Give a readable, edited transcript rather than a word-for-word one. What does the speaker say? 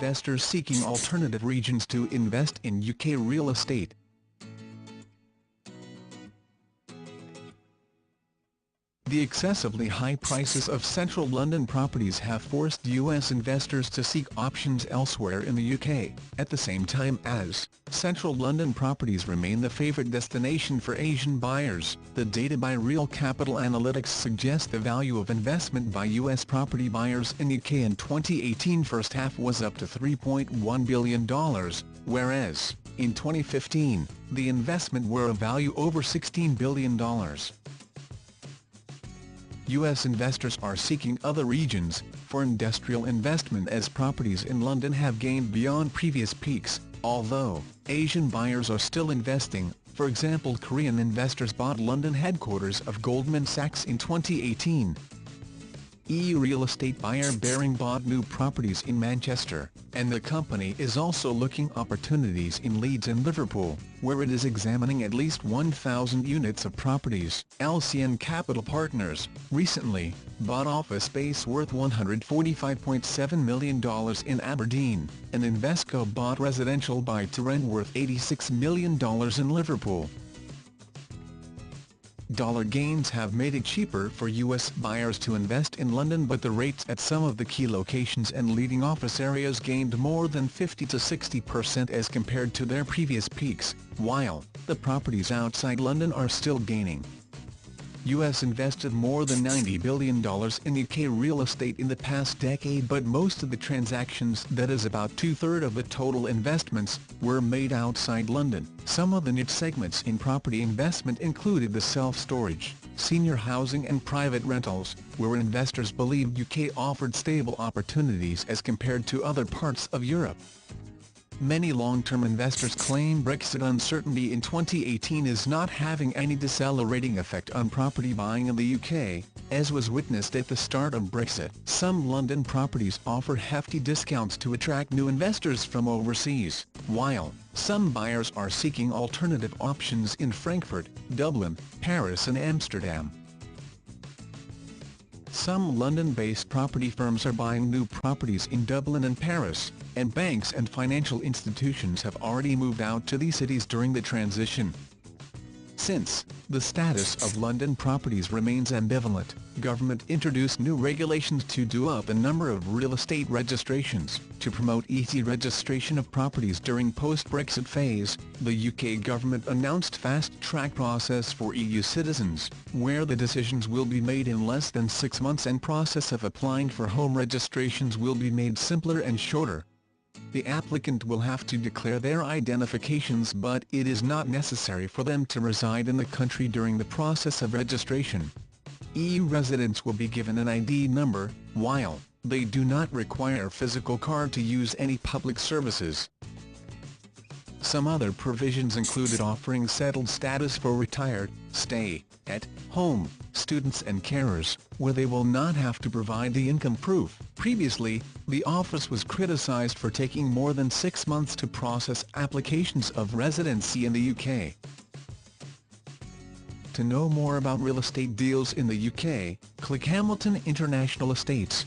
investors seeking alternative regions to invest in UK real estate. The excessively high prices of central London properties have forced US investors to seek options elsewhere in the UK, at the same time as central London properties remain the favourite destination for Asian buyers. The data by Real Capital Analytics suggests the value of investment by US property buyers in the UK in 2018 first half was up to $3.1 billion, whereas, in 2015, the investment were a value over $16 billion. US investors are seeking other regions for industrial investment as properties in London have gained beyond previous peaks, although Asian buyers are still investing. For example, Korean investors bought London headquarters of Goldman Sachs in 2018. EU real estate buyer Baring bought new properties in Manchester, and the company is also looking opportunities in Leeds and Liverpool, where it is examining at least 1,000 units of properties. LCN Capital Partners recently bought office space worth $145.7 million in Aberdeen, and Invesco bought residential buy-to-rent worth $86 million in Liverpool. Dollar gains have made it cheaper for US buyers to invest in London, but the rates at some of the key locations and leading office areas gained more than 50 to 60% as compared to their previous peaks, while the properties outside London are still gaining. US invested more than $90 billion in UK real estate in the past decade, but most of the transactions, that is about two-thirds of the total investments, were made outside London. Some of the niche segments in property investment included the self-storage, senior housing and private rentals, where investors believed UK offered stable opportunities as compared to other parts of Europe. Many long-term investors claim Brexit uncertainty in 2018 is not having any decelerating effect on property buying in the UK, as was witnessed at the start of Brexit. Some London properties offer hefty discounts to attract new investors from overseas, while some buyers are seeking alternative options in Frankfurt, Dublin, Paris and Amsterdam. Some London-based property firms are buying new properties in Dublin and Paris, and banks and financial institutions have already moved out to these cities during the transition. Since the status of London properties remains ambivalent, government introduced new regulations to do up a number of real estate registrations. To promote easy registration of properties during post-Brexit phase, the UK government announced fast-track process for EU citizens, where the decisions will be made in less than 6 months and process of applying for home registrations will be made simpler and shorter. The applicant will have to declare their identifications, but it is not necessary for them to reside in the country during the process of registration. EU residents will be given an ID number, while they do not require a physical card to use any public services. Some other provisions included offering settled status for retired, stay-at-home students and carers, where they will not have to provide the income proof. Previously, the office was criticised for taking more than 6 months to process applications of residency in the UK. To know more about real estate deals in the UK, click Hamilton International Estates.